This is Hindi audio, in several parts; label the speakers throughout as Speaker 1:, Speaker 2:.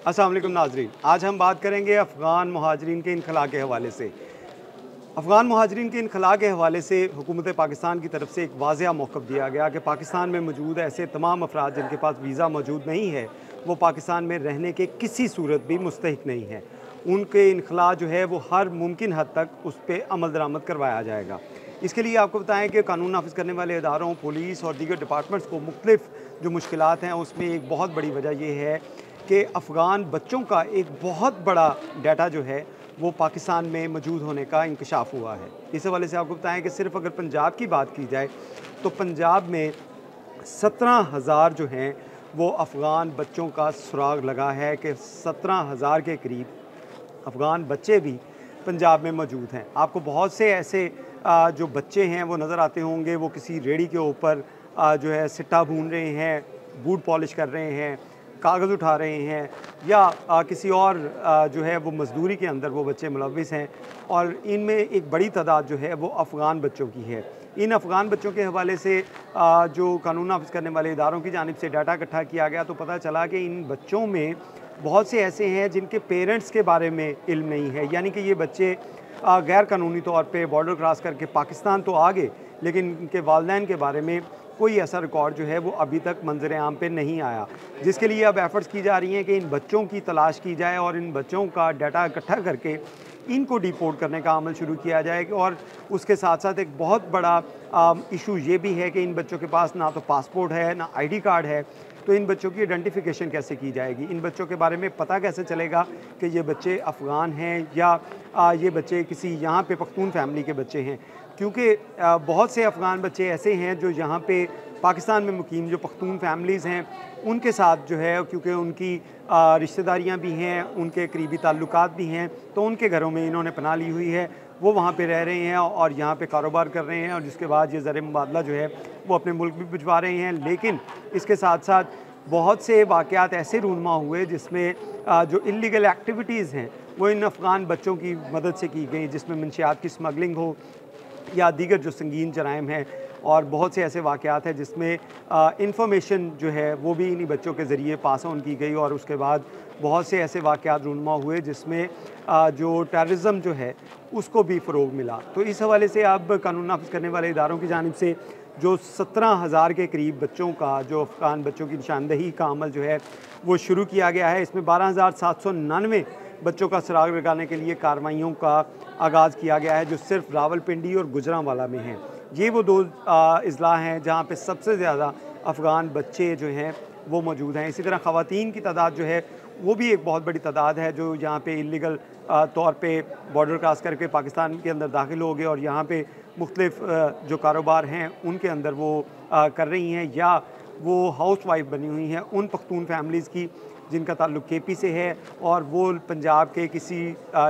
Speaker 1: अस्सलाम वालेकुम नाज़रीन। आज हम बात करेंगे अफ़गान महाजरीन के इनखला के हवाले से। अफ़गान महाजरीन के इनखला के हवाले से हुकूमत पाकिस्तान की तरफ से एक वाज़ेह मौक़िफ़ दिया गया कि पाकिस्तान में मौजूद ऐसे तमाम अफ़राद जिनके पास वीज़ा मौजूद नहीं है, वो पाकिस्तान में रहने के किसी सूरत भी मुस्तहिक़ नहीं है। उनके इनखला जो है वो हर मुमकिन हद तक उस पर अमल दरामद करवाया जाएगा। इसके लिए आपको बताएँ कि कानून नाफ़िज़ करने वाले इदारों, पुलिस और दीगर डिपार्टमेंट्स को मुख्तलिफ़ जो मुश्किलात हैं उसमें एक बहुत बड़ी वजह ये है कि अफ़गान बच्चों का एक बहुत बड़ा डाटा जो है वो पाकिस्तान में मौजूद होने का इंकशाफ हुआ है। इस हवाले से आपको बताएँ कि सिर्फ़ अगर पंजाब की बात की जाए तो पंजाब में 17,000 जो हैं वो अफ़गान बच्चों का सुराग लगा है कि 17,000 के करीब अफ़गान बच्चे भी पंजाब में मौजूद हैं। आपको बहुत से ऐसे जो बच्चे हैं वो नज़र आते होंगे, वो किसी रेहड़ी के ऊपर जो है सिट्टा भून रहे हैं, बूट पॉलिश कर रहे हैं, कागज़ उठा रहे हैं या किसी और जो है वो मज़दूरी के अंदर वो बच्चे मुलव्विस हैं और इनमें एक बड़ी तादाद जो है वो अफ़गान बच्चों की है। इन अफ़गान बच्चों के हवाले से जो कानून नाफ़िज़ करने वाले इदारों की जानिब से डाटा इकट्ठा किया गया तो पता चला कि इन बच्चों में बहुत से ऐसे हैं जिनके पेरेंट्स के बारे में इल्म नहीं है, यानी कि ये बच्चे गैर कानूनी तौर पे बॉर्डर क्रॉस करके पाकिस्तान तो आ गए, लेकिन इनके वालिदैन के बारे में कोई ऐसा रिकॉर्ड जो है वो अभी तक मंजर आम पे नहीं आया, जिसके लिए अब एफ़र्ट्स की जा रही हैं कि इन बच्चों की तलाश की जाए और इन बच्चों का डाटा इकट्ठा करके इनको डिपोर्ट करने का अमल शुरू किया जाए। और उसके साथ साथ एक बहुत बड़ा इशू ये भी है कि इन बच्चों के पास ना तो पासपोर्ट है ना ID कार्ड है, तो इन बच्चों की आइडेंटिफिकेशन कैसे की जाएगी, इन बच्चों के बारे में पता कैसे चलेगा कि ये बच्चे अफ़गान हैं या ये बच्चे किसी यहाँ पे पख्तून फैमिली के बच्चे हैं। क्योंकि बहुत से अफ़गान बच्चे ऐसे हैं जो यहाँ पे पाकिस्तान में मुकीम जो पख्तून फैमिलीज़ हैं उनके साथ जो है, क्योंकि उनकी रिश्तेदारियाँ भी हैं, उनके करीबी ताल्लुकात भी हैं, तो उनके घरों में इन्होंने पनाह ली हुई है, वो वहाँ पे रह रहे हैं और यहाँ पे कारोबार कर रहे हैं और जिसके बाद ये ज़र मुबादला जो है वो अपने मुल्क भी भिजवा रहे हैं। लेकिन इसके साथ साथ बहुत से वाक़यात ऐसे रूनमा हुए जिसमें जो इल्लीगल एक्टिविटीज़ हैं वो इन अफ़गान बच्चों की मदद से की गई, जिसमें मंशियात की स्मगलिंग हो या दीगर जो संगीन जराइम हैं। और बहुत से ऐसे वाक़यात हैं जिसमें इंफॉर्मेशन जो है वो भी इन्हीं बच्चों के ज़रिए पास ऑन की गई और उसके बाद बहुत से ऐसे वाक़यात रूनमा हुए जिसमें जो टेररिज़म जो है उसको भी फ़रोग़ मिला। तो इस हवाले से अब कानून नाफ़िज़ करने वाले इदारों की जानिब से जो 17,000 के करीब बच्चों का जो अफ़गान बच्चों की निशानदही का अमल जो है वो शुरू किया गया है। इसमें 12,799 बच्चों का सुराग लगाने के लिए कार्रवाइयों का आगाज़ किया गया है, जो सिर्फ रावलपिंडी और गुजरांवाला में हैं। ये वो दो अज़ला हैं जहाँ पे सबसे ज़्यादा अफ़गान बच्चे जो हैं वो मौजूद हैं। इसी तरह ख़वातीन की तादाद जो है वो भी एक बहुत बड़ी तादाद है जो यहाँ पे इल्लीगल तौर पे बॉर्डर क्रॉस करके पाकिस्तान के अंदर दाखिल हो गए और यहाँ पे मुख्तलिफ़ जो कारोबार हैं उनके अंदर वो कर रही हैं या वो हाउसवाइफ बनी हुई हैं उन पख्तून फैमिलीज़ की जिनका ताल्लुक़ KP से है और वो पंजाब के किसी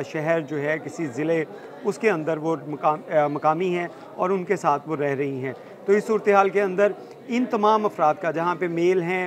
Speaker 1: शहर जो है, किसी ज़िले उसके अंदर वो मकामी हैं और उनके साथ वो रह रही हैं। तो इस सूरत हाल के अंदर इन तमाम अफ़राद का, जहाँ पे मेल हैं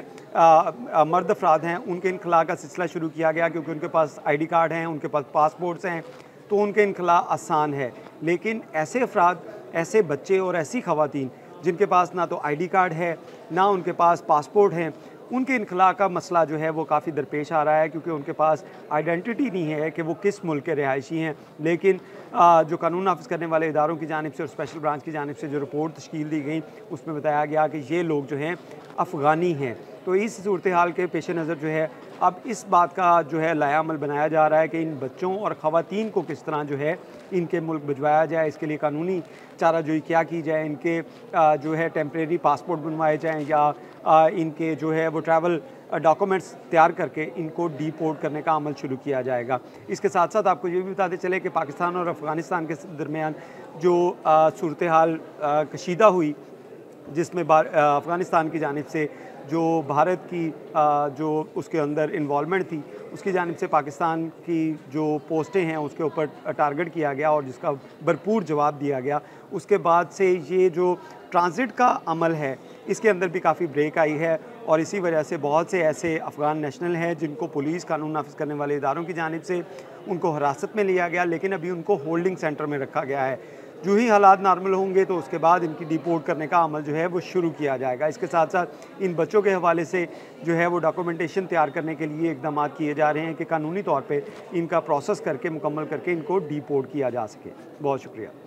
Speaker 1: मर्द अफ़राद हैं, उनके इनखला का सिलसिला शुरू किया गया क्योंकि उनके पास ID कार्ड हैं, उनके पास पासपोर्ट्स हैं, तो उनके इनखला आसान है। लेकिन ऐसे अफ़राद, ऐसे बच्चे और ऐसी ख़वातीन जिनके पास ना तो ID कार्ड है, ना उनके पास पासपोर्ट हैं, उनके इनखला का मसला जो है वो काफ़ी दरपेश आ रहा है क्योंकि उनके पास आइडेंटिटी नहीं है कि वो किस मुल्क के रिहायशी हैं। लेकिन जो कानून नाफ़िज़ करने वाले इदारों की जानिब से और स्पेशल ब्रांच की जानिब से जो रिपोर्ट तश्कील दी गई उसमें बताया गया कि ये लोग जो हैं अफ़गानी हैं। तो इस सूरत हाल के पेश नज़र जो है अब इस बात का जो है लायामल बनाया जा रहा है कि इन बच्चों और ख़वातीन को किस तरह जो है इनके मुल्क भिजवाया जाए, इसके लिए कानूनी चाराजोई क्या की जाए, इनके जो है टेम्परेरी पासपोर्ट बनवाए जाएँ या इनके जो है वो ट्रैवल डॉक्यूमेंट्स तैयार करके इनको डिपोर्ट करने का अमल शुरू किया जाएगा। इसके साथ साथ आपको ये भी बताते चले कि पाकिस्तान और अफ़गानिस्तान के दरमियान जो सूरत हाल कशीदा हुई, जिसमें अफ़गानिस्तान की जानिब से जो भारत की जो उसके अंदर इन्वॉल्वमेंट थी उसकी जानिब से पाकिस्तान की जो पोस्टें हैं उसके ऊपर टारगेट किया गया और जिसका भरपूर जवाब दिया गया। उसके बाद से ये जो ट्रांजिट का अमल है इसके अंदर भी काफ़ी ब्रेक आई है और इसी वजह से बहुत से ऐसे अफ़गान नेशनल हैं जिनको पुलिस कानून नाफ़िज़ करने वाले इदारों की जानिब से उनको हिरासत में लिया गया, लेकिन अभी उनको होल्डिंग सेंटर में रखा गया है। जो ही हालात नॉर्मल होंगे तो उसके बाद इनकी डिपोर्ट करने का अमल जो है वो शुरू किया जाएगा। इसके साथ साथ इन बच्चों के हवाले से जो है वो डॉक्यूमेंटेशन तैयार करने के लिए इकदाम किए जा रहे हैं कि कानूनी तौर पर इनका प्रोसेस करके मुकम्मल करके इनको डिपोर्ट किया जा सके। बहुत शुक्रिया।